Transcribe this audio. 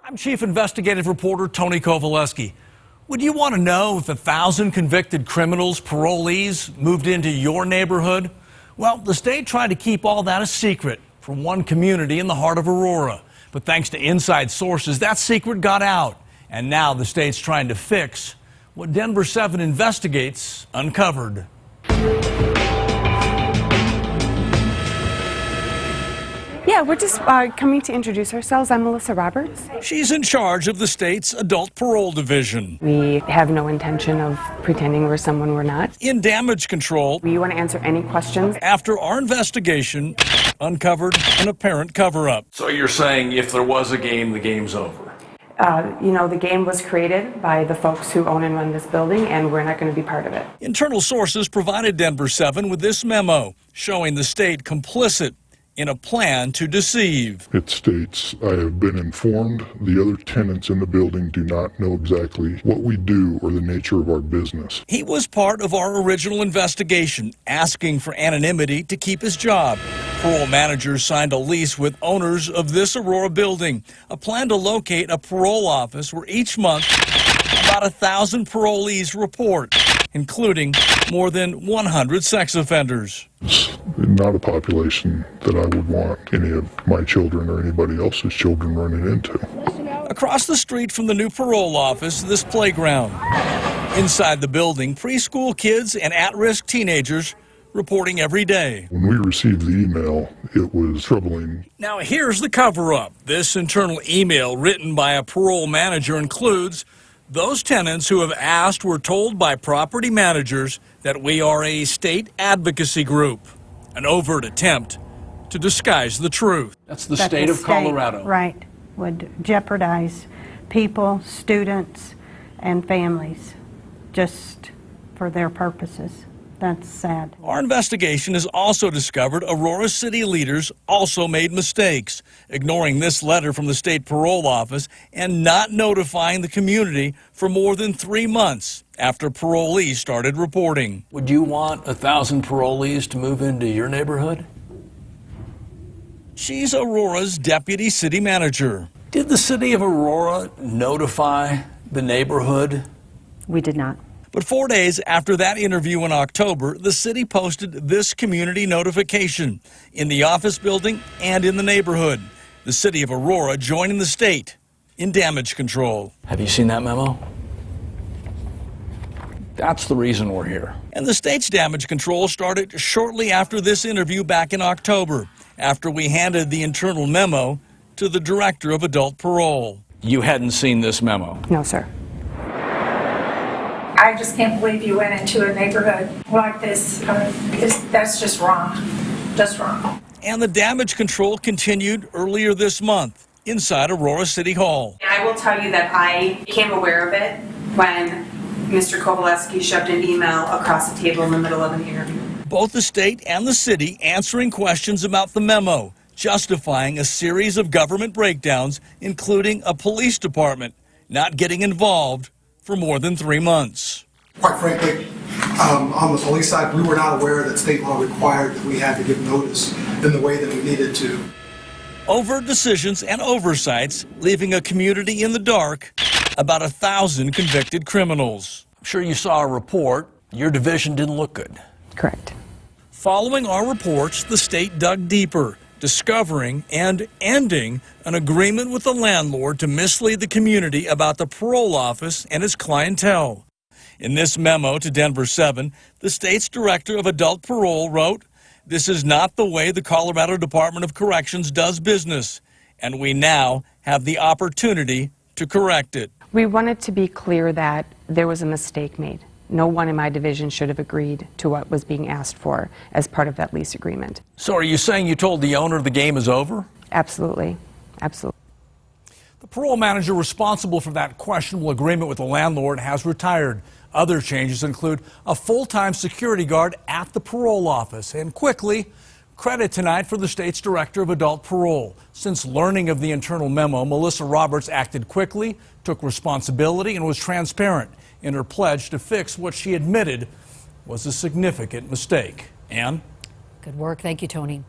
I'm Chief Investigative Reporter Tony Kovaleski. Would you want to know if 1,000 convicted criminals, parolees, moved into your neighborhood? Well, the state tried to keep all that a secret from one community in the heart of Aurora. But thanks to inside sources, that secret got out. And now the state's trying to fix what Denver7 investigates uncovered. Yeah, we're just coming to introduce ourselves. I'm Melissa Roberts. She's in charge of the state's adult parole division. We have no intention of pretending we're someone we're not. In damage control, We want to answer any questions. after our investigation uncovered an apparent cover-up. So you're saying if there was a game, the game's over? The game was created by the folks who own and run this building, and we're not going to be part of it. Internal sources provided Denver7 with this memo showing the state complicit in a plan to deceive. It states, I have been informed the other tenants in the building do not know exactly what we do or the nature of our business. He was part of our original investigation, asking for anonymity to keep his job. Parole managers signed a lease with owners of this Aurora building, a plan to locate a parole office where each month about 1,000 parolees report, including more than 100 sex offenders. It's not a population that I would want any of my children or anybody else's children running into. Across the street from the new parole office, this playground. Inside the building, preschool kids and at-risk teenagers reporting every day. When we received the email, it was troubling. Now here's the cover-up. This internal email written by a parole manager includes those tenants who have asked were told by property managers that we are a state advocacy group, an overt attempt to disguise the truth. That's the state of Colorado. Right, would jeopardize people, students, and families just for their purposes. That's sad. Our investigation has also discovered Aurora City leaders also made mistakes, ignoring this letter from the state parole office and not notifying the community for more than 3 months after parolees started reporting. Would you want 1,000 parolees to move into your neighborhood? She's Aurora's deputy city manager. Did the city of Aurora notify the neighborhood? We did not. But 4 days after that interview in October, the city posted this community notification in the office building and in the neighborhood. The city of Aurora joining the state in damage control. Have you seen that memo? That's the reason we're here. And the state's damage control started shortly after this interview back in October, after we handed the internal memo to the director of adult parole. You hadn't seen this memo? No, sir. I just can't believe you went into a neighborhood like this. That's just wrong. Just wrong. And the damage control continued earlier this month inside Aurora City Hall. I will tell you that I became aware of it when Mr. Kovaleski shoved an email across the table in the middle of an interview. Both the state and the city answering questions about the memo, justifying a series of government breakdowns, including a police department not getting involved for more than 3 months. Quite frankly, on the police side, we were not aware that state law required that we had to give notice in the way that we needed to. Overt decisions and oversights leaving a community in the dark about 1,000 convicted criminals. I'm sure you saw a report. Your division didn't look good. Correct. Following our reports, the state dug deeper, discovering and ending an agreement with the landlord to mislead the community about the parole office and its clientele. In this memo to Denver7, the state's director of adult parole wrote, "This is not the way the Colorado Department of Corrections does business, and we now have the opportunity to correct it." We wanted to be clear that there was a mistake made. No one in my division should have agreed to what was being asked for as part of that lease agreement. So are you saying you told the owner the game is over? Absolutely. Absolutely. The parole manager responsible for that questionable agreement with the landlord has retired. Other changes include a full-time security guard at the parole office. And quickly, credit tonight for the state's director of adult parole. Since learning of the internal memo, Melissa Roberts acted quickly, took responsibility, and was transparent in her pledge to fix what she admitted was a significant mistake. Ann? Good work. Thank you, Tony.